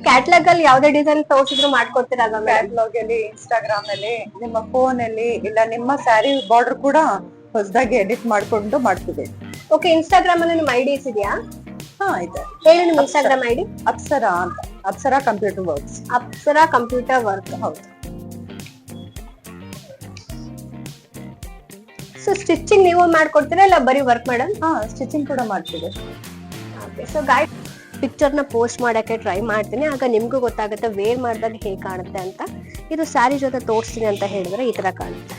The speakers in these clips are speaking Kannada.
ಕ್ಯಾಟ್ಲಾಗ್ ಅಲ್ಲಿ ಯಾವ್ದೇ ಡಿಸೈನ್ ತೋರಿಸಿದ್ರು ಮಾಡ್ಕೊಡ್ತೀರಾ ಮೇಡಮ್? ಕ್ಯಾಟ್ಲಾಗ್ ಅಲ್ಲಿ, ಇನ್ಸ್ಟಾಗ್ರಾಮ್ ಅಲ್ಲಿ, ನಿಮ್ಮ ಫೋನ್ ಅಲ್ಲಿ, ಇಲ್ಲ ನಿಮ್ಮ ಸ್ಯಾರಿ ಬಾರ್ಡರ್ ಕೂಡ ಹೊಸದಾಗಿ ಎಡಿಟ್ ಮಾಡ್ಕೊಂಡು ಮಾಡ್ತೀವಿ. ಓಕೆ, ಇನ್ಸ್ಟಾಗ್ರಾಮ್ ಅಲ್ಲಿ ನಿಮ್ ಐಡಿ ಇದೆಯಾ? ಹಾ ಇದೆ. ಹೇಳಿ ನಿಮ್ ಇನ್ಸ್ಟಾಗ್ರಾಮ್ ಐಡಿ. ಅಪ್ಸರಾ ಅಂತ, Apsara computer works. Apsara computer work. ಹೌದು. ಸೊ ಸ್ಟಿಚಿಂಗ್ ನೀವು ಮಾಡ್ಕೊಡ್ತೀರಾ ಇಲ್ಲ ಬರೀ ವರ್ಕ್ ಮೇಡಮ್? ಹಾ, ಸ್ಟಿಚಿಂಗ್ ಕೂಡ ಮಾಡ್ತೀವಿ. ಓಕೆ, ಸೊ ಗಾಯ್ಸ್ ಪಿಕ್ಚರ್ ನ ಪೋಸ್ಟ್ ಮಾಡಕ್ಕೆ ಟ್ರೈ ಮಾಡ್ತೀನಿ, ಆಗ ನಿಮ್ಗೂ ಗೊತ್ತಾಗುತ್ತೆ ವೇರ್ ಮಾಡಿದಾಗ ಹೇಗೆ ಕಾಣುತ್ತೆ ಅಂತ. ಇದು ಸ್ಯಾರಿ ಜೊತೆ ತೋರಿಸ್ತೀನಿ ಅಂತ ಹೇಳಿದ್ರೆ ಈ ತರ ಕಾಣುತ್ತೆ.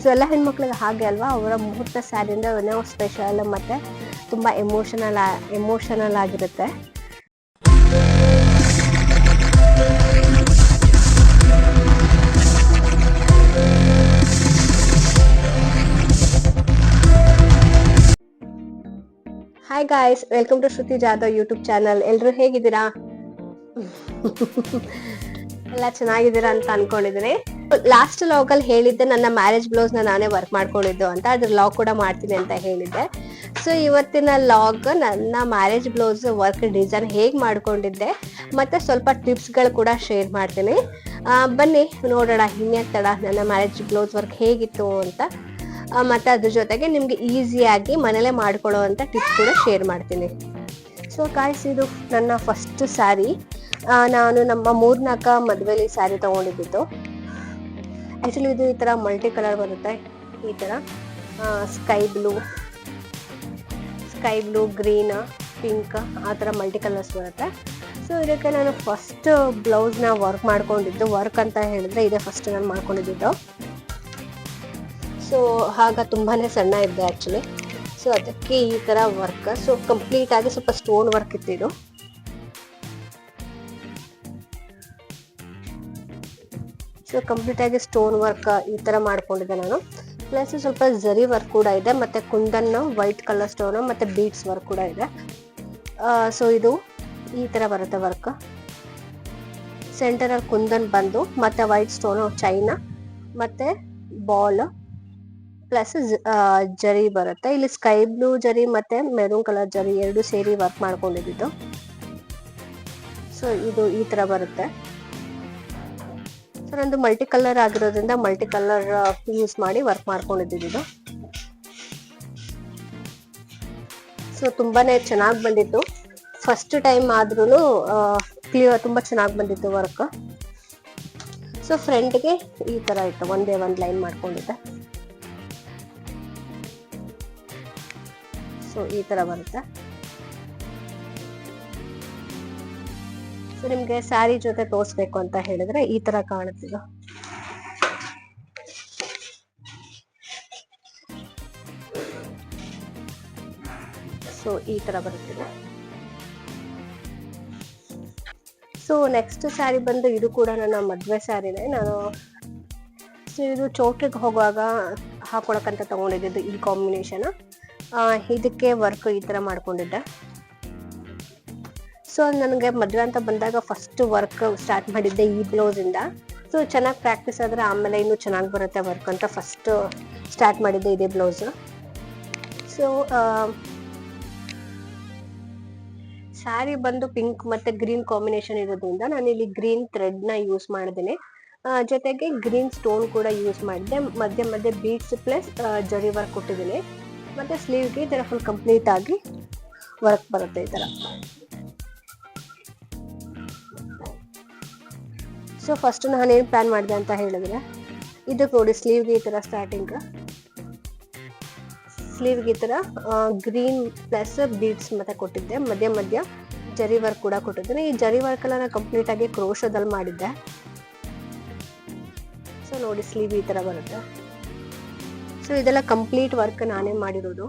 ಸೊ ಎಲ್ಲ ಹೆಣ್ಮಕ್ಳಿಗೆ ಹಾಗೆ ಅಲ್ವಾ, ಅವರ ಮುಹೂರ್ತ ಸ್ಯಾರಿಯಿಂದ ಏನೋ ಸ್ಪೆಷಲ್ ಮತ್ತೆ ತುಂಬಾ ಎಮೋಷನಲ್ ಆಗಿರುತ್ತೆ. Hi guys, welcome to Shruti Jadhav YouTube channel. ಎಲ್ರು ಹೇಗಿದ್ದೀರಾ? ಎಲ್ಲ ಚೆನ್ನಾಗಿದ್ದೀರಾ ಅಂತ ಅನ್ಕೊಂಡಿದ್ದೀನಿ. ಲಾಸ್ಟ್ ಲಾಗ್ ಅಲ್ಲಿ ಹೇಳಿದ್ದೆ ನನ್ನ ಮ್ಯಾರೇಜ್ ಬ್ಲೌಸ್ ನಾನೇ ವರ್ಕ್ ಮಾಡ್ಕೊಂಡಿದ್ದು ಅಂತ, ಅದ್ರ ಲಾಗ್ ಕೂಡ ಮಾಡ್ತೀನಿ ಅಂತ ಹೇಳಿದ್ದೆ. ಸೊ ಇವತ್ತಿನ ಲಾಗ್ ನನ್ನ ಮ್ಯಾರೇಜ್ ಬ್ಲೌಸ್ ವರ್ಕ್ ಡಿಸೈನ್ ಹೇಗ್ ಮಾಡ್ಕೊಂಡಿದ್ದೆ ಮತ್ತೆ ಸ್ವಲ್ಪ ಟಿಪ್ಸ್ ಗಳು ಕೂಡ ಶೇರ್ ಮಾಡ್ತೀನಿ. ಬನ್ನಿ ನೋಡೋಣ ಇನ್ನೇನ್ ತಡ, ನನ್ನ ಮ್ಯಾರೇಜ್ ಬ್ಲೌಸ್ ವರ್ಕ್ ಹೇಗಿತ್ತು ಅಂತ. ಮತ್ತೆ ಅದ್ರ ಜೊತೆಗೆ ನಿಮ್ಗೆ ಈಸಿಯಾಗಿ ಮನೇಲೆ ಮಾಡ್ಕೊಳ್ಳೋ ಅಂತ ಟಿಪ್ಸ್ ಕೂಡ ಶೇರ್ ಮಾಡ್ತೀನಿ. ಸೊ ಗಾಯ್ಸ್, ಇದು ನನ್ನ ಫಸ್ಟ್ ಸ್ಯಾರಿ. ನಾನು ನಮ್ಮ 3-4 ಮದುವೆಲಿ ಸ್ಯಾರಿ ತಗೊಂಡಿದ್ದು. ಆಕ್ಚುಲಿ ಇದು ಈ ತರ ಮಲ್ಟಿ ಕಲರ್ ಬರುತ್ತೆ, ಈ ತರ ಸ್ಕೈ ಬ್ಲೂ, ಗ್ರೀನ್, ಪಿಂಕ್, ಆ ತರ ಮಲ್ಟಿ ಕಲರ್ಸ್ ಬರುತ್ತೆ. ಸೊ ಇದಕ್ಕೆ ನಾನು ಫಸ್ಟ್ ಬ್ಲೌಸ್ ನ ವರ್ಕ್ ಮಾಡ್ಕೊಂಡಿದ್ದು. ವರ್ಕ್ ಅಂತ ಹೇಳಿದ್ರೆ ಇದೇ ಫಸ್ಟ್ ನಾನು ಮಾಡ್ಕೊಂಡಿದ್ದು. ಸೊ ಆಗ ತುಂಬಾನೇ ಸಣ್ಣ ಇದ್ದೆ ಆಕ್ಚುಲಿ. ಸೊ ಅದಕ್ಕೆ ಈ ತರ ವರ್ಕ್, ಸೊ ಕಂಪ್ಲೀಟ್ ಆಗಿ ಸ್ವಲ್ಪ ಸ್ಟೋನ್ ವರ್ಕ್ ಇತ್ತಿದು. ಸೊ ಕಂಪ್ಲೀಟ್ ಆಗಿ ಸ್ಟೋನ್ ವರ್ಕ್ ಈ ತರ ಮಾಡ್ಕೊಂಡಿದ್ದೆ ನಾನು. ಪ್ಲಸ್ ಸ್ವಲ್ಪ ಜರಿ ವರ್ಕ್ ಕೂಡ ಇದೆ, ಮತ್ತೆ ಕುಂದನ್ ವೈಟ್ ಕಲರ್ ಸ್ಟೋನ್ ಮತ್ತೆ ಬೀಡ್ಸ್ ವರ್ಕ್ ಕೂಡ ಇದೆ. ಸೊ ಇದು ಈ ತರ ಬರುತ್ತೆ ವರ್ಕ್. ಸೆಂಟರ್ ಅಲ್ಲಿ ಕುಂದನ್ ಬಂದು ಮತ್ತೆ ವೈಟ್ ಸ್ಟೋನ್ ಚೈನ ಮತ್ತೆ ಬಾಲ್ ಪ್ಲಸ್ ಜರಿ ಬರುತ್ತೆ. ಇಲ್ಲಿ ಸ್ಕೈ ಬ್ಲೂ ಜರಿ ಮತ್ತೆ ಮೆರೂನ್ ಕಲರ್ ಜರಿ ಎರಡು ಸೇರಿ ವರ್ಕ್ ಮಾಡ್ಕೊಂಡಿದ್ದು. ಸೊ ಇದು ಈ ತರ ಬರುತ್ತೆ. ಸೊ ನಂದು ಮಲ್ಟಿ ಕಲರ್ ಆಗಿರೋದ್ರಿಂದ ಮಲ್ಟಿ ಕಲರ್ ಯೂಸ್ ಮಾಡಿ ವರ್ಕ್ ಮಾಡ್ಕೊಂಡಿದ್ದು. ಸೊ ತುಂಬಾನೇ ಚೆನ್ನಾಗಿ ಬಂದಿತ್ತು. ಫಸ್ಟ್ ಟೈಮ್ ಆದ್ರೂ ಕ್ಲಿಯರ್ ತುಂಬಾ ಚೆನ್ನಾಗಿ ಬಂದಿತ್ತು ವರ್ಕ್. ಸೊ ಫ್ರಂಟ್ಗೆ ಈ ತರ ಇತ್ತು, ಒಂದೇ ಒಂದ್ ಲೈನ್ ಮಾಡ್ಕೊಂಡಿದ್ದೆ. ಸೊ ಈ ತರ ಬರುತ್ತೆ. ಸೊ ನಿಮ್ಗೆ ಸ್ಯಾರಿ ಜೊತೆ ತೋರಿಸ್ಬೇಕು ಅಂತ ಹೇಳಿದ್ರೆ ಈ ತರ ಕಾಣುತ್ತಿದೆ. ಸೊ ಈ ತರ ಬರುತ್ತಿದೆ. ಸೊ ನೆಕ್ಸ್ಟ್ ಸ್ಯಾರಿ ಬಂದು ಇದು ಕೂಡ ನನ್ನ ಮದ್ವೆ ಸ್ಯಾರಿನೇ. ನಾನು ಸೊ ಇದು ಚೌಟ್ರಿಗೆ ಹೋಗುವಾಗ ಹಾಕೊಳಕಂತ ತಗೊಂಡಿದ್ದು ಈ ಕಾಂಬಿನೇಷನ್. ಇದಕ್ಕೆ ವರ್ಕ್ ಈ ತರ ಮಾಡ್ಕೊಂಡಿದ್ದೆ. ಸೊ ನನಗೆ ಮದುವೆ ಅಂತ ಬಂದಾಗ ಫಸ್ಟ್ ವರ್ಕ್ ಸ್ಟಾರ್ಟ್ ಮಾಡಿದ್ದೆ ಈ ಬ್ಲೌಸ್ ಇಂದ. ಸೊ ಚೆನ್ನಾಗಿ ಪ್ರಾಕ್ಟೀಸ್ ಆದ್ರೆ ಆಮೇಲೆ ಇನ್ನೂ ಚೆನ್ನಾಗಿ ಬರುತ್ತೆ ವರ್ಕ್ ಅಂತ ಫಸ್ಟ್ ಸ್ಟಾರ್ಟ್ ಮಾಡಿದ್ದೆ ಇದೇ ಬ್ಲೌಸ್. ಸೊ ಸ್ಯಾರಿ ಬಂದು ಪಿಂಕ್ ಮತ್ತೆ ಗ್ರೀನ್ ಕಾಂಬಿನೇಷನ್ ಇರೋದ್ರಿಂದ ನಾನು ಇಲ್ಲಿ ಗ್ರೀನ್ ಥ್ರೆಡ್ ನ ಯೂಸ್ ಮಾಡಿದ್ದೀನಿ. ಜೊತೆಗೆ ಗ್ರೀನ್ ಸ್ಟೋನ್ ಕೂಡ ಯೂಸ್ ಮಾಡಿದ್ದೆ. ಮಧ್ಯೆ ಬೀಡ್ಸ್ ಪ್ಲಸ್ ಜರಿ ವರ್ಕ್ ಕೊಟ್ಟಿದ್ದೀನಿ. ಮತ್ತೆ ಸ್ಲೀವ್ಗೆ ಈ ತರ ಫುಲ್ ಕಂಪ್ಲೀಟ್ ಆಗಿ ವರ್ಕ್ ಬರುತ್ತೆ ಈ ತರ. ಸೊ ಫಸ್ಟ್ ನಾನೇನು ಪ್ಲಾನ್ ಮಾಡಿದೆ ಅಂತ ಹೇಳಿದ್ರೆ, ಇದಕ್ಕೆ ನೋಡಿ ಸ್ಲೀವ್ಗೆ ಈ ತರ ಸ್ಟಾರ್ಟಿಂಗ್ ಸ್ಲೀವ್ಗೆ ಈ ತರ ಗ್ರೀನ್ ಪ್ಲಸ್ ಬೀಡ್ಸ್ ಮತ್ತೆ ಕೊಟ್ಟಿದ್ದೆ. ಮಧ್ಯ ಜರಿ ವರ್ಕ್ ಕೂಡ ಕೊಟ್ಟಿದ್ದೇನೆ. ಈ ಜರಿ ವರ್ಕ್ ಎಲ್ಲ ನಾನು ಕಂಪ್ಲೀಟ್ ಆಗಿ ಕ್ರೋಶದಲ್ಲಿ ಮಾಡಿದ್ದೆ. ಸೊ ನೋಡಿ ಸ್ಲೀವ್ ಈ ತರ ಬರುತ್ತೆ. ಸೊ ಇದೆಲ್ಲ ಕಂಪ್ಲೀಟ್ ವರ್ಕ್ ನಾನೇ ಮಾಡಿರೋದು.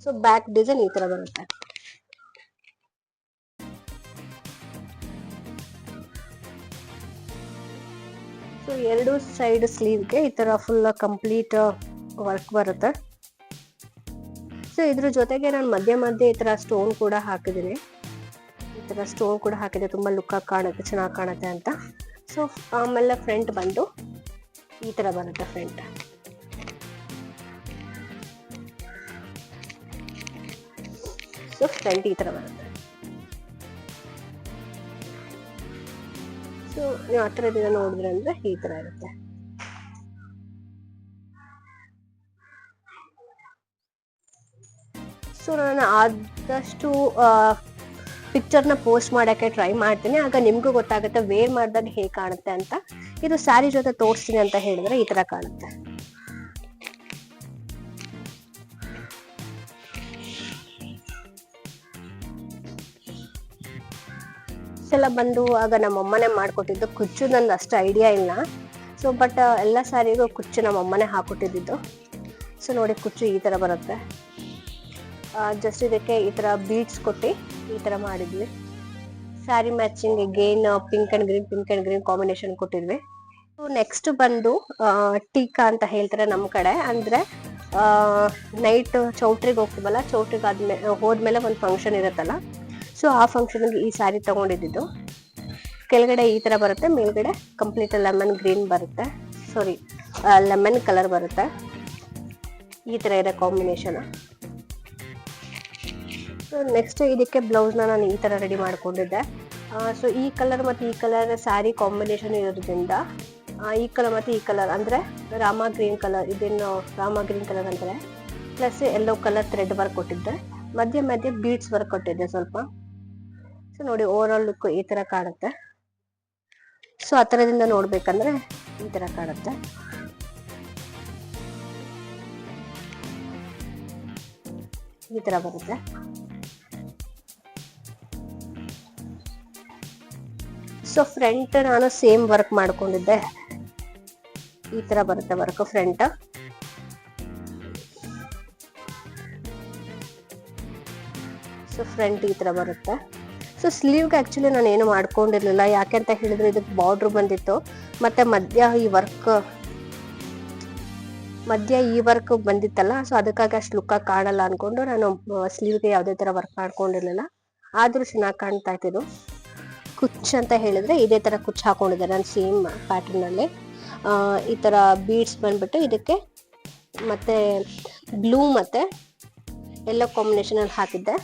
ಸೊ ಬ್ಯಾಕ್ ಡಿಸೈನ್ ಈ ತರ ಬರುತ್ತೆ. ಸೊ ಎರಡು ಸೈಡ್ ಸ್ಲೀವ್ಗೆ ಈ ತರ ಫುಲ್ ಕಂಪ್ಲೀಟ್ ವರ್ಕ್ ಬರುತ್ತೆ. ಸೊ ಇದ್ರ ಜೊತೆಗೆ ನಾನು ಮಧ್ಯೆ ಈ ತರ ಸ್ಟೋನ್ ಕೂಡ ಹಾಕಿದ್ದೀನಿ. ಈ ಥರ ಸ್ಟೋನ್ ಕೂಡ ಹಾಕಿದೆ, ತುಂಬ ಲುಕ್ಕಾಗಿ ಕಾಣುತ್ತೆ, ಚೆನ್ನಾಗಿ ಕಾಣುತ್ತೆ ಅಂತ. ಸೊ ಆಮೇಲೆ ಫ್ರಂಟ್ ಬಂದು ಈ ಥರ ಬರುತ್ತೆ ಫ್ರಂಟ್. ಸೊ ಫ್ರಂಟ್ ಈ ಥರ ಬರುತ್ತೆ. ಸೊ ನೀವು ಆ ಥರದಿಂದ ನೋಡಿದ್ರೆ ಅಂದರೆ ಈ ಥರ ಇರುತ್ತೆ. ಸೊ ನಾನು ಆದಷ್ಟು ಪಿಕ್ಚರ್ನ ಪೋಸ್ಟ್ ಮಾಡೋಕ್ಕೆ ಟ್ರೈ ಮಾಡ್ತೀನಿ, ಆಗ ನಿಮಗೂ ಗೊತ್ತಾಗುತ್ತೆ ವೇರ್ ಮಾಡಿದಾಗ ಹೇಗೆ ಕಾಣುತ್ತೆ ಅಂತ. ಇದು ಸ್ಯಾರಿ ಜೊತೆ ತೋರಿಸ್ತೀನಿ ಅಂತ ಹೇಳಿದ್ರೆ ಈ ಥರ ಕಾಣುತ್ತೆ. ಎಲ್ಲ ಬಂದು ಆಗ ನಮ್ಮಮ್ಮನೇ ಮಾಡಿಕೊಟ್ಟಿದ್ದು. ಕುಚ್ಚು ನಂದು ಅಷ್ಟು ಐಡಿಯಾ ಇಲ್ಲ. ಸೊ ಬಟ್ ಎಲ್ಲ ಸ್ಯಾರಿಗೂ ಕುಚ್ಚು ನಮ್ಮಮ್ಮನೇ ಹಾಕೊಟ್ಟಿದ್ದು. ಸೊ ನೋಡಿ ಕುಚ್ಚು ಈ ಥರ ಬರುತ್ತೆ. ಜಸ್ಟ್ ಇದಕ್ಕೆ ಈ ಥರ ಬೀಡ್ಸ್ ಕೊಟ್ಟು ಈ ಥರ ಮಾಡಿದ್ವಿ. Sari matching gain pink and green combination ಕೊಟ್ಟಿದ್ವಿ. ನೆಕ್ಸ್ಟ್ ಬಂದು ಟೀಕಾ ಅಂತ ಹೇಳ್ತಾರೆ ನಮ್ಮ ಕಡೆ. ಅಂದರೆ ನೈಟ್ ಚೌಟ್ರಿಗೆ ಹೋಗ್ತೀವಲ್ಲ, ಚೌಟ್ರಿಗೆ ಹೋದ್ಮೇಲೆ ಒಂದು ಫಂಕ್ಷನ್ ಇರುತ್ತಲ್ಲ, ಸೊ ಆ ಫಂಕ್ಷನ್ಗೆ ಈ ಸ್ಯಾರಿ ತೊಗೊಂಡಿದ್ದು. ಕೆಳಗಡೆ ಈ ಥರ ಬರುತ್ತೆ, ಮೇಲ್ಗಡೆ ಕಂಪ್ಲೀಟ್ ಲೆಮನ್ ಗ್ರೀನ್ ಬರುತ್ತೆ, ಸಾರಿ ಲೆಮನ್ ಕಲರ್ ಬರುತ್ತೆ. ಈ ಥರ ಇದೆ ಕಾಂಬಿನೇಷನ್. ಸೊ ನೆಕ್ಸ್ಟ್ ಇದಕ್ಕೆ ಬ್ಲೌಸ್ನ ನಾನು ಈ ಥರ ರೆಡಿ ಮಾಡ್ಕೊಂಡಿದ್ದೆ. ಸೊ ಈ ಕಲರ್ ಮತ್ತು ಈ ಕಲರ್ ಸ್ಯಾರಿ ಕಾಂಬಿನೇಷನ್ ಇರೋದ್ರಿಂದ ಈ ಕಲರ್ ಮತ್ತು ಈ ಕಲರ್ ಅಂದರೆ ರಾಮ ಗ್ರೀನ್ ಕಲರ್, ಇದೇನು ರಾಮ ಗ್ರೀನ್ ಕಲರ್ ಅಂತಾರೆ, plus yellow colour thread work ಕೊಟ್ಟಿದ್ದೆ, ಮಧ್ಯೆ ಬೀಡ್ಸ್ ವರ್ಕ್ ಕೊಟ್ಟಿದ್ದೆ ಸ್ವಲ್ಪ. ಸೊ ನೋಡಿ ಓವರ್ ಆಲ್ ಲುಕ್ ಈ ಥರ ಕಾಣುತ್ತೆ. ಸೊ ಆ ಥರದಿಂದ ನೋಡ್ಬೇಕಂದ್ರೆ ಈ ಥರ ಕಾಣುತ್ತೆ. ಈ ಥರ ಬರುತ್ತೆ. ಸೊ ಫ್ರಂಟ್ ನಾನು ಸೇಮ್ ವರ್ಕ್ ಮಾಡ್ಕೊಂಡಿದ್ದೆ. ಈ ತರ ಬರುತ್ತೆ ವರ್ಕ್ ಫ್ರಂಟ್. ಸೊ ಫ್ರಂಟ್ ಈ ತರ ಬರುತ್ತೆ. ಸೊ ಸ್ಲೀವ್ಗೆ ಆಕ್ಚುಲಿ ನಾನು ಏನು ಮಾಡ್ಕೊಂಡಿರ್ಲಿಲ್ಲ, ಯಾಕೆ ಅಂತ ಹೇಳಿದ್ರೆ ಇದಕ್ಕೆ ಬಾರ್ಡ್ರ್ ಬಂದಿತ್ತು, ಮತ್ತೆ ಮಧ್ಯ ಈ ವರ್ಕ್ ಬಂದಿತ್ತಲ್ಲ, ಸೊ ಅದಕ್ಕಾಗಿ ಅಷ್ಟು ಲುಕ್ಕಾಗಿ ಕಾಣಲ್ಲ ಅನ್ಕೊಂಡು ನಾನು ಸ್ಲೀವ್ಗೆ ಯಾವುದೇ ತರ ವರ್ಕ್ ಮಾಡ್ಕೊಂಡಿರ್ಲಿಲ್ಲ. ಆದ್ರೂ ಚೆನ್ನಾಗಿ ಕಾಣ್ತಾ ಇತ್ತು. ಕುಚ್ ಅಂತ ಹೇಳಿದ್ರೆ ಇದೇ ತರ ಕುಚ್ ಹಾಕೊಂಡಿದ್ದೆ ನಾನು ಸೇಮ್ ಪ್ಯಾಟರ್ನ್ ಅಲ್ಲಿ. ಈ ತರ ಬೀಡ್ಸ್ ಬಂದ್ಬಿಟ್ಟು ಇದಕ್ಕೆ ಮತ್ತೆ ಬ್ಲೂ ಮತ್ತೆ ಎಲ್ಲೋ ಕಾಂಬಿನೇಷನ್ ಅಲ್ಲಿ ಹಾಕಿದ್ದೆ.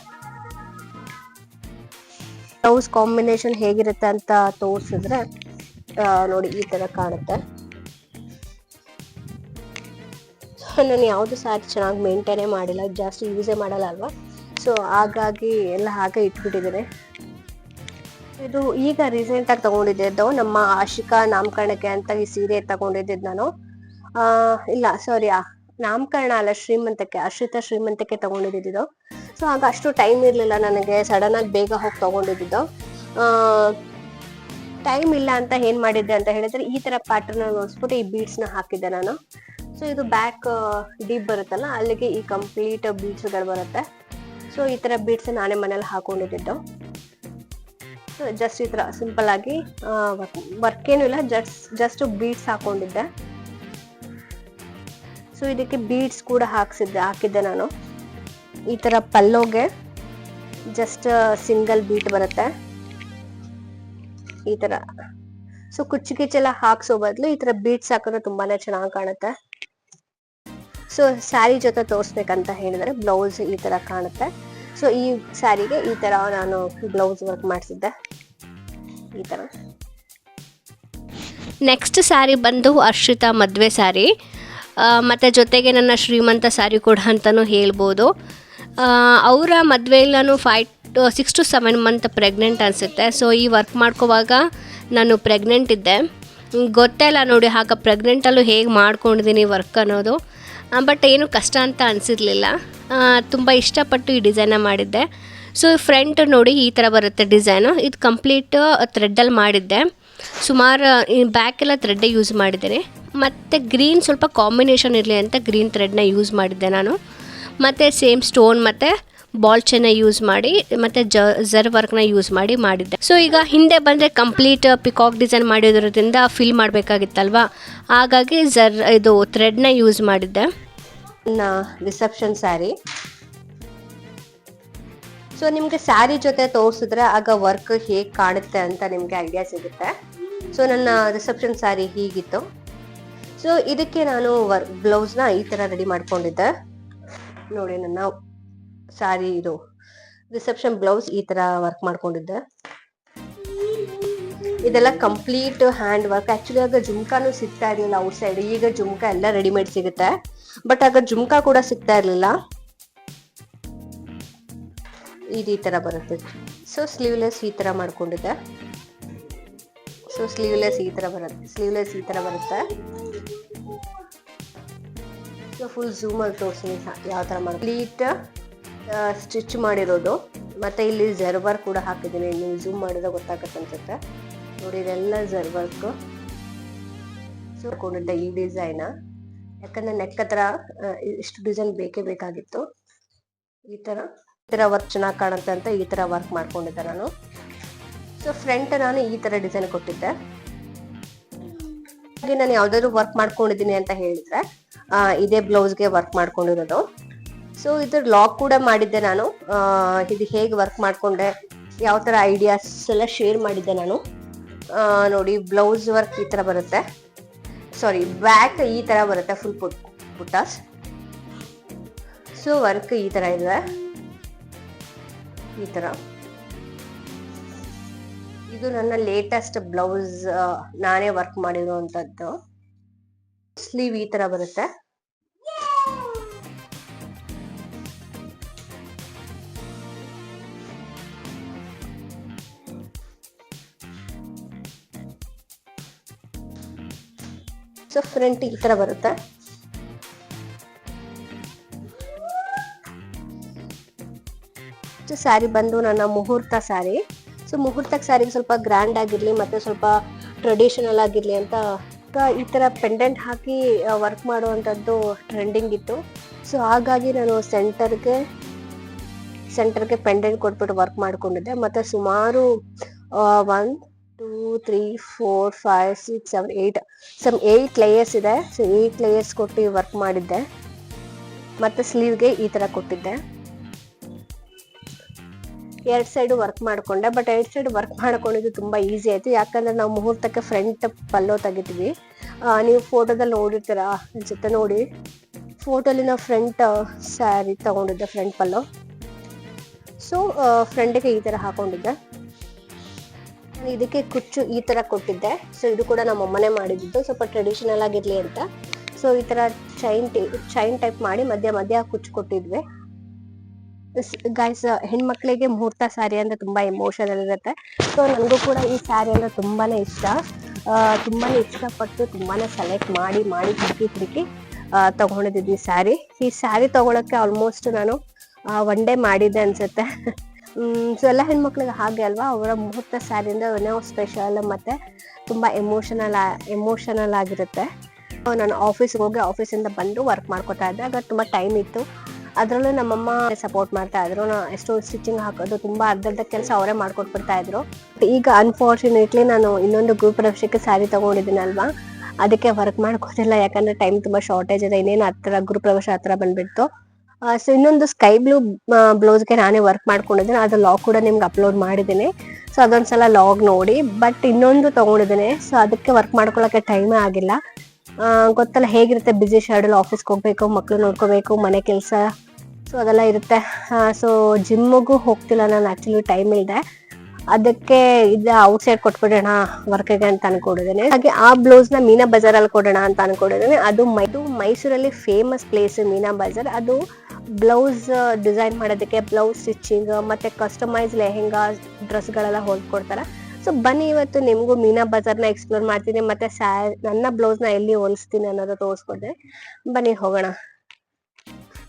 ಬ್ಲೌಸ್ ಕಾಂಬಿನೇಷನ್ ಹೇಗಿರುತ್ತೆ ಅಂತ ತೋರಿಸಿದ್ರೆ ನೋಡಿ ಈ ತರ ಕಾಣುತ್ತೆ. ನಾನು ಯಾವುದು ಸ್ಯಾರಿ ಚೆನ್ನಾಗಿ ಮೇಂಟೈನೇ ಮಾಡಿಲ್ಲ, ಜಾಸ್ತಿ ಯೂಸೇ ಮಾಡಲ್ಲ ಅಲ್ವಾ, ಸೊ ಹಾಗಾಗಿ ಎಲ್ಲ ಹಾಗೆ ಇಟ್ಬಿಟ್ಟಿದ್ದೇನೆ. ಇದು ಈಗ ರೀಸೆಂಟ್ ಆಗಿ ತಗೊಂಡಿದ್ದು ನಮ್ಮ ಆಶಿಕಾ ನಾಮಕರಣಕ್ಕೆ ಅಂತ ಈ ಸೀರೆ ತಗೊಂಡಿದ್ದು ನಾನು. ಇಲ್ಲ ಸಾರಿ, ನಾಮಕರಣ ಅಲ್ಲ, ಶ್ರೀಮಂತಕ್ಕೆ, ಅಶ್ರಿತಾ ಶ್ರೀಮಂತಕ್ಕೆ ತಗೊಂಡಿದ್ದು. ಸೊ ಆಗ ಅಷ್ಟು ಟೈಮ್ ಇರ್ಲಿಲ್ಲ ನನಗೆ, ಸಡನ್ ಆಗಿ ಬೇಗ ಹೋಗಿ ತಗೊಂಡಿದ್ದು. ಟೈಮ್ ಇಲ್ಲ ಅಂತ ಏನ್ ಮಾಡಿದ್ದೆ ಅಂತ ಹೇಳಿದ್ರೆ ಈ ತರ ಪ್ಯಾಟರ್ನ್ ನೋಡಿಸ್ಬಿಟ್ಟು ಈ ಬೀಡ್ಸ್ ನ ಹಾಕಿದ್ದೆ ನಾನು. ಸೊ ಇದು ಬ್ಯಾಕ್ ಡೀಪ್ ಬರುತ್ತಲ್ಲ, ಅಲ್ಲಿಗೆ ಈ ಕಂಪ್ಲೀಟ್ ಬೀಡ್ಸ್ ಗಳು ಬರುತ್ತೆ. ಸೊ ಈ ತರ ಬೀಡ್ಸ್ ನಾನೇ ಮನೇಲಿ ಹಾಕೊಂಡಿದ್ದು. ಜಸ್ಟ್ ಈ ತರ ಸಿಂಪಲ್ ಆಗಿ ವರ್ಕ್ ಏನು ಇಲ್ಲ, ಜಸ್ಟ್ ಬೀಡ್ಸ್ ಹಾಕೊಂಡಿದ್ದೆ. ಸೊ ಇದಕ್ಕೆ ಬೀಡ್ಸ್ ಕೂಡ ಹಾಕಿದ್ದೆ ನಾನು. ಈ ತರ ಪಲ್ಲೋಗೆ ಜಸ್ಟ್ ಸಿಂಗಲ್ ಬೀಟ್ ಬರುತ್ತೆ ಈ ತರ. ಸೊ ಕುಚ್ಚೆಲ್ಲ ಹಾಕ್ಸೋ ಬದಲು ಈ ತರ ಬೀಡ್ಸ್ ಹಾಕಿದ್ರೆ ತುಂಬಾನೇ ಚೆನ್ನಾಗಿ ಕಾಣುತ್ತೆ. ಸೊ ಸ್ಯಾರಿ ಜೊತೆ ತೋರಿಸ್ಬೇಕಂತ ಹೇಳಿದ್ರೆ ಬ್ಲೌಸ್ ಈ ತರ ಕಾಣುತ್ತೆ. ಸೊ ಈ ಸ್ಯಾರಿಗೆ ಈ ತರ ನಾನು ಬ್ಲೌಸ್ ವರ್ಕ್ ಮಾಡಿಸಿದ್ದೆ ಈ ತರ. ನೆಕ್ಸ್ಟ್ ಸ್ಯಾರಿ ಬಂದು ಅರ್ಷಿತಾ ಮದುವೆ ಸ್ಯಾರಿ, ಮತ್ತು ಜೊತೆಗೆ ನನ್ನ ಶ್ರೀಮಂತ ಸ್ಯಾರಿ ಕೂಡ ಅಂತಲೂ ಹೇಳ್ಬೋದು. ಅವರ ಮದುವೆಯಲ್ಲಿ ನಾನು 6 to 7 ಮಂತ್ ಪ್ರೆಗ್ನೆಂಟ್ ಅನಿಸುತ್ತೆ. ಸೊ ಈ ವರ್ಕ್ ಮಾಡ್ಕೋವಾಗ ನಾನು ಪ್ರೆಗ್ನೆಂಟ್ ಇದ್ದೆ, ಗೊತ್ತೇ ಇಲ್ಲ ನೋಡಿ, ಆಗ ಪ್ರೆಗ್ನೆಂಟಲ್ಲೂ ಹೇಗೆ ಮಾಡ್ಕೊಂಡಿದ್ದೀನಿ ವರ್ಕ್ ಅನ್ನೋದು. ಬಟ್ ಏನು ಕಷ್ಟ ಅಂತ ಅನಿಸಿರ್ಲಿಲ್ಲ, ತುಂಬ ಇಷ್ಟಪಟ್ಟು ಈ ಡಿಸೈನ ಮಾಡಿದ್ದೆ. ಸೊ ಫ್ರಂಟ್ ನೋಡಿ ಈ ಥರ ಬರುತ್ತೆ ಡಿಸೈನು. ಇದು ಕಂಪ್ಲೀಟ್ ಥ್ರೆಡ್ಡಲ್ಲಿ ಮಾಡಿದ್ದೆ, ಸುಮಾರು ಬ್ಯಾಕೆಲ್ಲ ಥ್ರೆಡ್ಡೇ ಯೂಸ್ ಮಾಡಿದ್ದೇನೆ. ಮತ್ತು ಗ್ರೀನ್ ಸ್ವಲ್ಪ ಕಾಂಬಿನೇಷನ್ ಇರಲಿ ಅಂತ ಗ್ರೀನ್ ಥ್ರೆಡ್ನ ಯೂಸ್ ಮಾಡಿದ್ದೆ ನಾನು. ಮತ್ತು ಸೇಮ್ ಸ್ಟೋನ್ ಮತ್ತು ಬಾಲ್ ಚೈನ್ನ ಯೂಸ್ ಮಾಡಿ ಮತ್ತು ಜರ್ ವರ್ಕ್ನ ಯೂಸ್ ಮಾಡಿದ್ದೆ. ಸೊ ಈಗ ಹಿಂದೆ ಬಂದರೆ ಕಂಪ್ಲೀಟ್ ಪಿಕಾಕ್ ಡಿಸೈನ್ ಮಾಡಿರೋದ್ರಿಂದ ಫಿಲ್ ಮಾಡಬೇಕಾಗಿತ್ತಲ್ವ, ಹಾಗಾಗಿ ಇದು ಥ್ರೆಡ್ನ ಯೂಸ್ ಮಾಡಿದ್ದೆ. ರಿಸೆಪ್ಷನ್ ಸ್ಯಾರಿ. ಸೊ ನಿಮ್ಗೆ ಸ್ಯಾರಿ ಜೊತೆ ತೋರಿಸಿದ್ರೆ ಆಗ ವರ್ಕ್ ಹೇಗ್ ಕಾಣುತ್ತೆ ಅಂತ ನಿಮ್ಗೆ ಐಡಿಯಾ ಸಿಗುತ್ತೆ. ಸೊ ನನ್ನ ರಿಸೆಪ್ಷನ್ ಸ್ಯಾರಿ ಹೀಗಿತ್ತು. ಸೊ ಇದಕ್ಕೆ ನಾನು ಬ್ಲೌಸ್ ನ ಈ ತರ ರೆಡಿ ಮಾಡ್ಕೊಂಡಿದ್ದೆ. ನೋಡಿ ನನ್ನ ಸ್ಯಾರಿ ಇದು ರಿಸೆಪ್ಷನ್ ಬ್ಲೌಸ್ ಈ ತರ ವರ್ಕ್ ಮಾಡ್ಕೊಂಡಿದ್ದೆ. ಇದೆಲ್ಲ ಕಂಪ್ಲೀಟ್ ಹ್ಯಾಂಡ್ ವರ್ಕ್. ಆಕ್ಚುಲಿ ಆಗ ಜುಮ್ಕಾನು ಸಿಗ್ತಾ ಇರ್ಲಿಲ್ಲ ಔಟ್ ಸೈಡ್. ಈಗ ಜುಮ್ಕಾ ಎಲ್ಲ ರೆಡಿಮೇಡ್ ಸಿಗುತ್ತೆ, ಬಟ್ ಆಗ ಜುಮ್ಕಾ ಕೂಡ ಸಿಗ್ತಾ ಇರ್ಲಿಲ್ಲ. ಈ ತರ ಬರುತ್ತೆ. ಸೊ ಸ್ಲೀವ್ಲೆಸ್ ಈ ತರ ಮಾಡ್ಕೊಂಡಿದ್ದೆ. ಸೊ ಸ್ಲೀವ್ಲೆಸ್ ಈ ತರ ಬರುತ್ತೆ. ಸೊ ಫುಲ್ ಝೂಮ್ ಅಲ್ಲಿ ತೋರಿಸ್ತೀನಿ ಯಾವ ತರ ಕಂಪ್ಲೀಟ್ ಸ್ಟಿಚ್ ಮಾಡಿರೋದು. ಮತ್ತೆ ಇಲ್ಲಿ ಜರ್ಬರ್ ಕೂಡ ಹಾಕಿದ್ದೀನಿ. ನೀವು ಝೂಮ್ ಮಾಡಿದ್ರೆ ಗೊತ್ತಾಗತ್ತೆ ಅನ್ಸುತ್ತೆ. ನೋಡಿ ಇದೆಲ್ಲ ಜರ್ಬರ್ಕ್. ಸೊ ಕೊಂಡಿದ್ದೆ ಈ ಡಿಸೈನ್, ಯಾಕಂದ್ರೆ ನೆಕ್ ಹತ್ರ ಇಷ್ಟು ಡಿಸೈನ್ ಬೇಕೇ ಬೇಕಾಗಿತ್ತು. ಈ ತರ ವರ್ಕ್ ಚೆನ್ನಾಗಿ ಕಾಣುತ್ತೆ ಅಂತ ಈ ತರ ವರ್ಕ್ ಮಾಡ್ಕೊಂಡಿದ್ದೆ ನಾನು. ಸೊ ಫ್ರಂಟ್ ನಾನು ಈ ತರ ಡಿಸೈನ್ ಕೊಟ್ಟಿದ್ದೆ. ಹಾಗೆ ನಾನು ಯಾವ್ದಾದ್ರು ವರ್ಕ್ ಮಾಡ್ಕೊಂಡಿದ್ದೀನಿ ಅಂತ ಹೇಳಿದ್ರೆ ಇದೇ ಬ್ಲೌಸ್ಗೆ ವರ್ಕ್ ಮಾಡ್ಕೊಂಡಿರೋದು. ಸೊ ಇದ್ರ ಲಾಕ್ ಕೂಡ ಮಾಡಿದ್ದೆ ನಾನು. ಇದು ಹೇಗೆ ವರ್ಕ್ ಮಾಡ್ಕೊಂಡೆ, ಯಾವ ತರ ಐಡಿಯಾಸ್ ಎಲ್ಲ ಶೇರ್ ಮಾಡಿದ್ದೆ ನಾನು. ನೋಡಿ ಬ್ಲೌಸ್ ವರ್ಕ್ ಈ ತರ ಬರುತ್ತೆ. ಸಾರಿ, ಬ್ಯಾಕ್ ಈ ತರ ಬರುತ್ತೆ, ಫುಲ್ ಪುಟ್ಟಾಸ್. ಸೊ ವರ್ಕ್ ಈ ತರ ಇದೆ. ಈ ತರ ಇದು ನನ್ನ ಲೇಟೆಸ್ಟ್ ಬ್ಲೌಸ್, ನಾನೇ ವರ್ಕ್ ಮಾಡಿರುವಂತದ್ದು. ಸ್ಲೀವ್ ಈ ತರ ಬರುತ್ತೆ. ಸೊ ಫ್ರಂಟ್ ಈ ತರ ಬರುತ್ತೆ. ಸ್ಯಾರಿ ಬಂದು ನನ್ನ ಮುಹೂರ್ತ ಸ್ಯಾರಿ. ಸೊ ಮುಹೂರ್ತ ಸ್ಯಾರಿಗೆ ಸ್ವಲ್ಪ ಗ್ರ್ಯಾಂಡ್ ಆಗಿರ್ಲಿ ಮತ್ತೆ ಸ್ವಲ್ಪ ಟ್ರೆಡಿಷನಲ್ ಆಗಿರ್ಲಿ ಅಂತ ಈ ತರ ಪೆಂಡೆಂಟ್ ಹಾಕಿ ವರ್ಕ್ ಮಾಡುವಂಥದ್ದು ಟ್ರೆಂಡಿಂಗ್ ಇತ್ತು. ಸೊ ಹಾಗಾಗಿ ನಾನು ಸೆಂಟರ್ಗೆ ಪೆಂಡೆಂಟ್ ಕೊಟ್ಬಿಟ್ಟು ವರ್ಕ್ ಮಾಡ್ಕೊಂಡಿದ್ದೆ. ಮತ್ತೆ ಸುಮಾರು 1 2 3 4 5 6 7 8 ಲೇಯರ್ಸ್ ಇದೆ. ಸೊ 8 ಲೇಯರ್ಸ್ ಕೊಟ್ಟು ವರ್ಕ್ ಮಾಡಿದ್ದೆ. ಮತ್ತೆ ಸ್ಲೀವ್ಗೆ ಈ ತರ ಕೊಟ್ಟಿದ್ದೆ. 2 ಸೈಡ್ ವರ್ಕ್ ಮಾಡ್ಕೊಂಡೆ. ಬಟ್ 2 ಸೈಡ್ ವರ್ಕ್ ಮಾಡ್ಕೊಂಡಿದ್ದು ತುಂಬಾ ಈಸಿ ಆಯ್ತು, ಯಾಕಂದ್ರೆ ನಾವು ಮುಹೂರ್ತಕ್ಕೆ ಫ್ರಂಟ್ ಪಲ್ಲೋ ತೆಗಿತೀವಿ. ನೀವು ಫೋಟೋದಲ್ಲಿ ನೋಡಿರ್ತೀರಾ ಅನ್ಸುತ್ತೆ. ನೋಡಿ ಫೋಟೋಲಿ ನಾವು ಫ್ರಂಟ್ ಸ್ಯಾರಿ ತಗೊಂಡಿದ್ದೆ, ಫ್ರಂಟ್ ಪಲ್ಲೋ. ಸೊ ಫ್ರಂಟ್ಗೆ ಈ ತರ ಹಾಕೊಂಡಿದ್ದೆ. ಇದಕ್ಕೆ ಕುಚ್ಚು ಈ ತರ ಕೊಟ್ಟಿದ್ದೆ. ಸೊ ಇದು ಕೂಡ ನಮ್ಮ ಅಮ್ಮನೇ ಮಾಡಿದ್ದು, ಸ್ವಲ್ಪ ಟ್ರೆಡಿಷನಲ್ ಆಗಿರ್ಲಿ ಅಂತ. ಸೊ ಈ ತರ ಚೈನ್ ಟೈಪ್ ಮಾಡಿ ಮಧ್ಯ ಕುಚ್ಚು ಕೊಟ್ಟಿದ್ವಿ. ಗೈಸ್, ಹೆಣ್ಮಕ್ಳಿಗೆ ಮುಹೂರ್ತ ಸ್ಯಾರಿ ಅಂದ್ರೆ ತುಂಬಾ ಎಮೋಷನಲ್ ಇರುತ್ತೆ. ಸೊ ನನಗೂ ಕೂಡ ಈ ಸ್ಯಾರಿ ಅಂದ್ರೆ ತುಂಬಾನೇ ಇಷ್ಟಪಟ್ಟು ತುಂಬಾನೇ ಸೆಲೆಕ್ಟ್ ಮಾಡಿ ಹುಡುಕಿ ತಗೊಂಡಿದ್ದು ಈ ಸ್ಯಾರಿ ತಗೊಳಕ್ಕೆ ಆಲ್ಮೋಸ್ಟ್ ನಾನು 1 ಡೇ ಮಾಡಿದ್ದೆ ಅನ್ಸುತ್ತೆ. ಸೊ ಎಲ್ಲ ಹೆಣ್ಮಕ್ಳಿಗೆ ಹಾಗೆ ಅಲ್ವಾ, ಅವರ ಮುಹೂರ್ತ ಸ್ಯಾರಿ ಅಂದ್ರೆ ಏನೋ ಸ್ಪೆಷಲ್ ಮತ್ತೆ ತುಂಬಾ ಎಮೋಷನಲ್ ಆಗಿರುತ್ತೆ. ನಾನು ಆಫೀಸ್ಗೆ ಹೋಗಿ ಆಫೀಸಿಂದ ಬಂದು ವರ್ಕ್ ಮಾಡ್ಕೊತಾ ಇದ್ದೆ. ಆಗ ತುಂಬಾ ಟೈಮ್ ಇತ್ತು. ಅದ್ರಲ್ಲೂ ನಮ್ಮಮ್ಮ ಸಪೋರ್ಟ್ ಮಾಡ್ತಾ ಇದ್ರು. ಎಷ್ಟೋ ಸ್ಟಿಚಿಂಗ್ ಹಾಕೋದು ತುಂಬಾ ಅರ್ಧ ಕೆಲಸ ಅವರೇ ಮಾಡ್ಕೊಟ್ಬಿಡ್ತಾ ಇದ್ರು. ಈಗ ಅನ್ಫಾರ್ಚುನೇಟ್ಲಿ ನಾನು ಇನ್ನೊಂದು ಗ್ರೂಪ್ ಪ್ರವೇಶಕ್ಕೆ ಸ್ಯಾರಿ ತಗೊಂಡಿದ್ದೀನಲ್ವಾ, ಅದಕ್ಕೆ ವರ್ಕ್ ಮಾಡ್ಕೋತಿಲ್ಲ. ಯಾಕಂದ್ರೆ ಟೈಮ್ ತುಂಬಾ ಶಾರ್ಟೇಜ್ ಇದೆ. ಇನ್ನೇನು ಗ್ರೂಪ್ ಪ್ರವೇಶ ಹತ್ರ ಬಂದ್ಬಿಡ್ತು. ಸೊ ಇನ್ನೊಂದು ಸ್ಕೈ ಬ್ಲೂ ಬ್ಲೌಸ್ಗೆ ನಾನೇ ವರ್ಕ್ ಮಾಡ್ಕೊಂಡಿದ್ದೀನಿ. ಅದು ಲಾಗ್ ಕೂಡ ನಿಮ್ಗೆ ಅಪ್ಲೋಡ್ ಮಾಡಿದ್ದೀನಿ. ಸೊ ಅದೊಂದ್ಸಲ ಲಾಗ್ ನೋಡಿ. ಬಟ್ ಇನ್ನೊಂದು ತಗೊಂಡಿದ್ದೀನಿ. ಸೊ ಅದಕ್ಕೆ ವರ್ಕ್ ಮಾಡ್ಕೊಳಕ್ಕೆ ಟೈಮೇ ಆಗಿಲ್ಲ. ಗೊತ್ತಲ್ಲ ಹೇಗಿರುತ್ತೆ, ಬಿಸಿ ಶೆಡ್ಯೂಲ್. ಆಫೀಸ್ಗೆ ಹೋಗ್ಬೇಕು, ಮಕ್ಳು ನೋಡ್ಕೋಬೇಕು, ಮನೆ ಕೆಲಸ, ಸೊ ಅದೆಲ್ಲ ಇರುತ್ತೆ. ಸೊ ಜಿಮ್ಮಿಗೂ ಹೋಗ್ತಿಲ್ಲ ನಾನು, ಆಕ್ಚುಲಿ ಟೈಮ್ ಇಲ್ಲದೆ. ಅದಕ್ಕೆ ಔಟ್ ಸೈಡ್ ಕೊಟ್ಬಿಡೋಣ ವರ್ಕ್ಗೆ ಅಂತ ಅನ್ಕೊಂಡಿದ್ದೀನಿ. ಹಾಗೆ ಆ ಬ್ಲೌಸ್ ನ ಮೀನಾ ಬಜಾರ್ ಅಲ್ಲಿ ಕೊಡೋಣ ಅಂತ ಅನ್ಕೊಂಡಿದ್ದೀನಿ. ಅದು ಮೈಸೂರಲ್ಲಿ ಫೇಮಸ್ ಪ್ಲೇಸ್ ಮೀನಾ ಬಜಾರ್. ಅದು ಬ್ಲೌಸ್ ಡಿಸೈನ್ ಮಾಡೋದಕ್ಕೆ, ಬ್ಲೌಸ್ ಸ್ಟಿಚಿಂಗ್ ಮತ್ತೆ ಕಸ್ಟಮೈಸ್ ಲೆಹೆಂಗಾ ಡ್ರೆಸ್ಗಳೆಲ್ಲ ಹೊಲ್ಕೊಡ್ತಾರೆ. ಸೊ ಬನ್ನಿ, ಇವತ್ತು ನಿಮ್ಗೂ ಮೀನಾ ಬಜಾರ್ನ ಎಕ್ಸ್ಪ್ಲೋರ್ ಮಾಡ್ತೀನಿ. ಮತ್ತೆ ನನ್ನ ಬ್ಲೌಸ್ನ ಎಲ್ಲಿ ಹೊಲಿಸ್ತೀನಿ ಅನ್ನೋದು ತೋರಿಸ್ಕೊಡ್ತೀನಿ. ಬನ್ನಿ ಹೋಗೋಣ.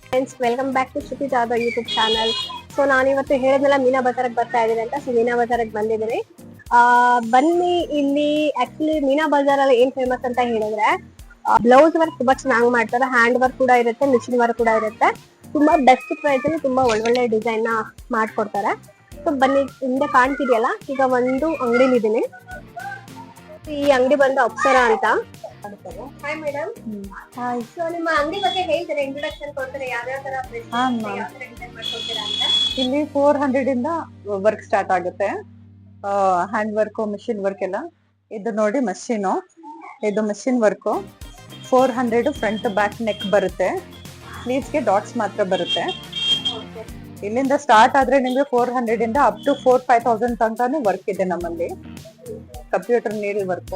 Friends, welcome back to Shruti Jadhav YouTube channel. So ನಾನಿವತ್ತು ಹೇಳಿದ್ನಲ್ಲ ಮೀನಾ ಬಜಾರ್ಗೆ ಬರ್ತಾ ಇದ್ದೀನಿ ಅಂತ. ಸೊ ಮೀನಾ ಬಜಾರ್ಗೆ ಬಂದಿದ್ದೀನಿ. ಬನ್ನಿ, ಇಲ್ಲಿ ಆಕ್ಚುಲಿ ಮೀನಾ ಬಜಾರಲ್ಲಿ ಏನ್ ಫೇಮಸ್ ಅಂತ ಹೇಳಿದ್ರೆ ಬ್ಲೌಸ್ ವರ್ಕ್ ತುಂಬಾ ಚೆನ್ನಾಗಿ ಮಾಡ್ತಾರೆ. ಹ್ಯಾಂಡ್ ವರ್ಕ್ ಕೂಡ ಇರುತ್ತೆ, ಮಿಷಿನ್ ವರ್ಕ್ ಕೂಡ ಇರುತ್ತೆ. ತುಂಬಾ ಬೆಸ್ಟ್ ಪ್ರೈಸ್ ಅಲ್ಲಿ ತುಂಬಾ ಒಳ್ಳೊಳ್ಳೆ ಡಿಸೈನ್ ನ ಮಾಡ್ಕೊಡ್ತಾರೆ. ಸೊ ಬನ್ನಿ, ಹಿಂದೆ ಕಾಣ್ತಿದೆಯಲ್ಲ, ಈಗ ಒಂದು ಅಂಗಡಿಲಿದ್ದೀನಿ. ಈ ಅಂಗಡಿ ಬಂದು ಅಪ್ಸರಾ ಅಂತ. Hi madam. ಸೊ ನಿಮ್ಮ ಅಂಗಡಿ ಬಗ್ಗೆ ಹೇಳ್ತೀರಾ, ಇಂಟ್ರೊಡಕ್ಷನ್ ಕೊಡ್ತೀರಾ, ಯಾವ್ಯಾವ ತರ ಮಾಡ್ಕೊಡ್ತೀರಾ ಅಂತ? ಇಲ್ಲಿ 400 ಇಂದ ವರ್ಕ್ ಸ್ಟಾರ್ಟ್ ಆಗುತ್ತೆ. ಹ್ಯಾಂಡ್ ವರ್ಕ್, ಮಿಷಿನ್ ವರ್ಕ್ ಎಲ್ಲ. ಇದು ನೋಡಿ ಮಷೀನು, ಇದು machine work. 400 front back neck ಬರುತ್ತೆ. ಸ್ಲೀವ್ಸ್ಗೆ ಡಾಟ್ಸ್ ಮಾತ್ರ ಬರುತ್ತೆ. ಇಲ್ಲಿಂದ ಸ್ಟಾರ್ಟ್ ಆದ್ರೆ ನಿಮ್ಗೆ 400 ಇಂದ ಅಪ್ ಟು 4,000-5,000 ತನಕನೂ ವರ್ಕ್ ಇದೆ ನಮ್ಮಲ್ಲಿ. Computer needle work.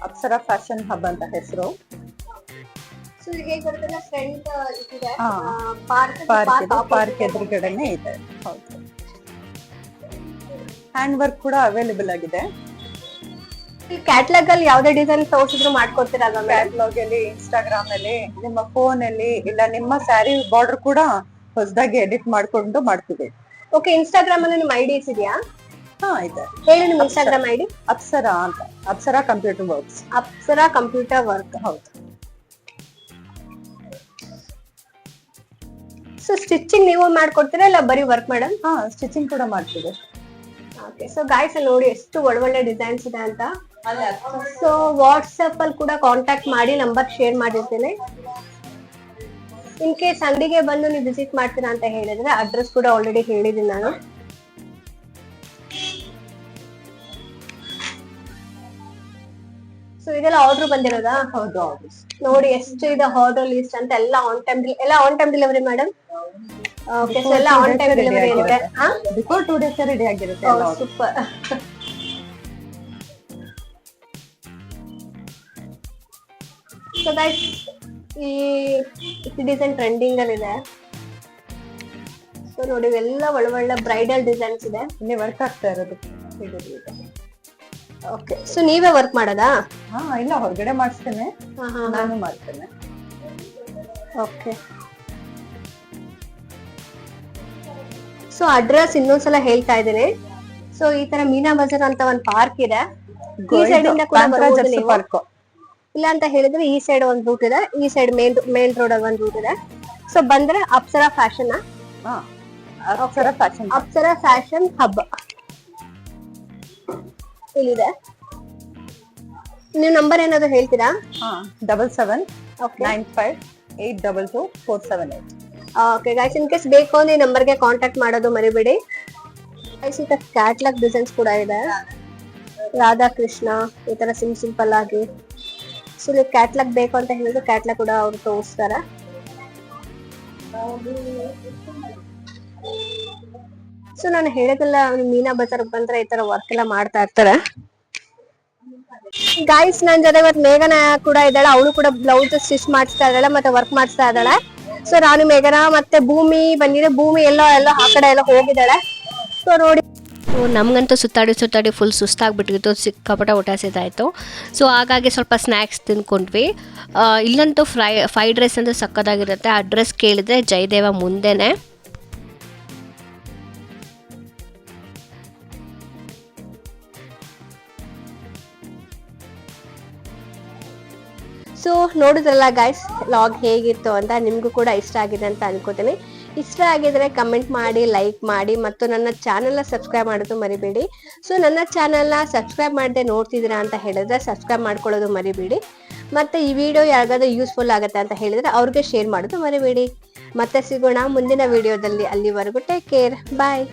Apsara fashion hub ಅಂತ ಹೆಸರು. ಪಾರ್ಕ್ ಎದುರುಗಡೆನೆ ಇದೆ. ಹೌದು. ಹ್ಯಾಂಡ್ ವರ್ಕ್ ಕೂಡ ಅವೈಲೇಬಲ್ ಆಗಿದೆ. ಕ್ಯಾಟ್ಲಾಗ್ ಅಲ್ಲಿ ಯಾವ್ದೇ ಡಿಸೈನ್ ತೋರಿಸಿದ್ರು ಮಾಡ್ಕೊಡ್ತೀರಾ? ಕ್ಯಾಟ್ಲಾಗ್ ಅಲ್ಲಿ, ಇನ್ಸ್ಟಾಗ್ರಾಮ್ ಅಲ್ಲಿ, ನಿಮ್ಮ ಫೋನ್ ಅಲ್ಲಿ, ಇಲ್ಲ ನಿಮ್ಮ ಸ್ಯಾರಿ ಬಾರ್ಡರ್ ಕೂಡ ಹೊಸದಾಗಿ ಎಡಿಟ್ ಮಾಡ್ಕೊಂಡು ಮಾಡ್ತೀವಿ. ಓಕೆ, ಇನ್ಸ್ಟಾಗ್ರಾಮ್ ಅಲ್ಲಿ ನಿಮ್ ಐಡಿಸ್ ಇದೆಯಾ? ಹಾ ಇದೆ. ಹೇಳಿ ನಿಮ್ ಇನ್ಸ್ಟಾಗ್ರಾಮ್ ಐಡಿ. ಅಪ್ಸರಾ ಅಂತ, Apsara computer works. Apsara computer work. ಹೌದು. ಸೊ ಸ್ಟಿಚಿಂಗ್ ನೀವು ಮಾಡ್ಕೊಡ್ತೀರಾ ಇಲ್ಲ ಬರೀ ವರ್ಕ್ ಮೇಡಮ್? ಹಾ, ಸ್ಟಿಚಿಂಗ್ ಕೂಡ ಮಾಡ್ತೀವಿ. ಓಕೆ, ಸೊ ಗಾಯ್ಸ್ ನೋಡಿ ಎಷ್ಟು ಒಳ್ಳೆ ಡಿಸೈನ್ಸ್ ಇದೆ ಅಂತ. ಸೊ ವಾಟ್ಸ್ಆಪ್ ಅಲ್ಲಿ ಕೂಡ ಕಾಂಟ್ಯಾಕ್ಟ್ ಮಾಡಿ, ನಂಬರ್ ಶೇರ್ ಮಾಡಿರ್ತೇನೆ. ಇನ್ ಕೇಸ್ ಅಂಗಡಿಗೆ ಬಂದು ನೀವು ವಿಸಿಟ್ ಮಾಡ್ತೀರಾ ಅಂತ ಹೇಳಿದ್ರೆ ಅಡ್ರೆಸ್ ಕೂಡ ಆಲ್ರೆಡಿ ಹೇಳಿದೀನಿ ನಾನು. ಸೊ ಇದೆಲ್ಲ ಆರ್ಡರ್ ಬಂದಿರೋದಾ? ಹೌದು. ನೋಡಿ ಎಷ್ಟು ಇದೆ ಆರ್ಡರ್ ಲಿಸ್ಟ್ ಅಂತ. ಎಲ್ಲ on time delivery madam. Okay, so ಎಲ್ಲ ಆನ್ ಟೈಮ್ ಡೆಲಿವರಿ ಇದೆ. ಬಿಫೋರ್ 2 days ರೆಡಿ ಆಗಿರುತ್ತೆ. ಸೂಪರ್. ಸೊ ಗೈಸ್, ಈ ಡಿಸೈನ್ ಟ್ರೆಂಡಿಂಗ್ ಅಲ್ಲಿ ಇದೆ. ಸೊ ನೋಡಿ ಇವೆಲ್ಲ ಒಳ್ಳೆ ಬ್ರೈಡಲ್ ಡಿಸೈನ್ಸ್ ಇದೆ. ಇಲ್ಲಿ ವರ್ಕ್ ಆಗ್ತಾ ಇರೋದು. ಓಕೆ, ಸೊ ನೀವೇ ವರ್ಕ್ ಮಾಡೋದಾ? ಹಾ, ಇಲ್ಲ, ಹೊರಗಡೆ ಮಾಡಿಸ್ತೇನೆ, ನಾನು ಮಾಡ್ತೇನೆ. ಓಕೆ, ಸೊ ಅಡ್ರೆಸ್ ಇನ್ನೊಂದ್ಸಲ ಹೇಳ್ತಾ ಇದ್ದೀನಿ. ಸೊ ಈ ತರ ಮೀನಾ ಬಜಾರ್ ಅಂತ ಒಂದ್ ಪಾರ್ಕ್ ಇದೆ. ಈ ಸೈಡ್ ಇಂದ ಕೂಡ ಬರ್ಬೋದು ನೀವು. ಇಲ್ಲ ಅಂತ ಹೇಳಿದ್ರೆ ಈ ಸೈಡ್ ಒಂದ್ ರೂಟ್ ಇದೆ, ಈ ಸೈಡ್ ಮೇನ್ ರೋಡ್ ಅಲ್ಲಿ ಒಂದ್ ರೂಟ್ ಇದೆ. ಸೊ ಬಂದ್ರೆ Apsara fashion, Apsara fashion hub ಇಲ್ಲಿದೆ. ನೀವು ನಂಬರ್ ಏನಾದ್ರು ಹೇಳ್ತೀರಾ? 7795822478. ಓಕೆ ಗೈಸ್, ಇನ್ ಕೇಸ್ ಬೇಕು ಅಂದ್ರೆ ಈ ನಂಬರ್ಗೆ ಕಾಂಟ್ಯಾಕ್ಟ್ ಮಾಡೋದು ಮರಿಬೇಡಿ. ಗೈಸ್, ಈ ತರ ಕ್ಯಾಟ್ಲಾಗ್ ಡಿಸೈನ್ಸ್ ಕೂಡ ಇದೆ. ರಾಧಾ ಕೃಷ್ಣ ಈ ತರ ಸಿಂಪಲ್ ಆಗಿ. ಸೊ ನೀವು ಕ್ಯಾಟ್ಲಾಗ್ ಬೇಕು ಅಂತ ಹೇಳಿದ್ರೆ ಕ್ಯಾಟ್ಲಾಗ್ ಕೂಡ ಅವ್ರು ತೋರಿಸ್ತಾರೆ. ಸೊ ನಾನು ಹೇಳೋದಲ್ಲ, ಮೀನಾ ಬಜಾರ್ ಬಂದ್ರೆ ಈ ತರ ವರ್ಕ್ ಎಲ್ಲ ಮಾಡ್ತಾ ಇರ್ತಾರೆ. ಗೈಸ್, ನನ್ ಜೊತೆ ಇವತ್ತು ಮೇಘನ ಕೂಡ ಇದ್ದಾಳೆ. ಅವಳು ಕೂಡ ಬ್ಲೌಸ್ ಸ್ಟಿಚ್ ಮಾಡಿಸ್ತಾ ಇದ್ದಾಳೆ ಮತ್ತೆ ವರ್ಕ್ ಮಾಡಿಸ್ತಾ ಇದ್ದಾಳೆ. ಸೊ ನಾನು ಮೇಘನ ಮತ್ತೆ ಭೂಮಿ ಬಂದಿದೆ. ಭೂಮಿ ಎಲ್ಲ ಆ ಕಡೆ ಎಲ್ಲ ಹೋಗಿದ್ದಾಳೆ. ಸೊ ನೋಡಿ, ನಮಗಂತೂ ಸುತ್ತಾಡಿ ಫುಲ್ ಸುಸ್ತಾಗ್ಬಿಟ್ಟಿತ್ತು, ಸಿಕ್ಕಾಪಟ್ಟೆ ಊಟ ಸಿದ್ದಾಯಿತು. ಸೊ ಹಾಗಾಗಿ ಸ್ವಲ್ಪ ಸ್ನ್ಯಾಕ್ಸ್ ತಿಂದ್ಕೊಂಡ್ವಿ. ಇಲ್ಲಂತೂ ಫ್ರೈಡ್ ರೈಸ್ ಅಂತೂ ಸಕ್ಕತ್ತಾಗಿರುತ್ತೆ. ಅಡ್ರೆಸ್ ಕೇಳಿದರೆ ಜಯದೇವ ಮುಂದೆನೇ. ಸೊ ನೋಡಿದ್ರಲ್ಲ ಗೈಸ್, ಲಾಗ್ ಹೇಗಿತ್ತು ಅಂತ. ನಿಮ್ಗೂ ಕೂಡ ಇಷ್ಟ ಆಗಿದೆ ಅಂತ ಅನ್ಕೋತೀನಿ. ಇಷ್ಟ ಆಗಿದ್ರೆ ಕಮೆಂಟ್ ಮಾಡಿ, ಲೈಕ್ ಮಾಡಿ ಮತ್ತು ನನ್ನ ಚಾನೆಲ್ನ ಸಬ್ಸ್ಕ್ರೈಬ್ ಮಾಡೋದು ಮರಿಬೇಡಿ. ಸೊ ನನ್ನ ಚಾನೆಲ್ನ ಸಬ್ಸ್ಕ್ರೈಬ್ ಮಾಡದೆ ನೋಡ್ತಿದ್ದೀರಾ ಅಂತ ಹೇಳಿದ್ರೆ ಸಬ್ಸ್ಕ್ರೈಬ್ ಮಾಡ್ಕೊಳ್ಳೋದು ಮರಿಬೇಡಿ. ಮತ್ತು ಈ ವಿಡಿಯೋ ಯಾರಿಗಾದ್ರೂ ಯೂಸ್ಫುಲ್ ಆಗುತ್ತೆ ಅಂತ ಹೇಳಿದ್ರೆ ಅವ್ರಿಗೆ ಶೇರ್ ಮಾಡೋದು ಮರಿಬೇಡಿ. ಮತ್ತೆ ಸಿಗೋಣ ಮುಂದಿನ ವಿಡಿಯೋದಲ್ಲಿ. ಅಲ್ಲಿವರೆಗೂ ಟೇಕ್ ಕೇರ್, ಬಾಯ್.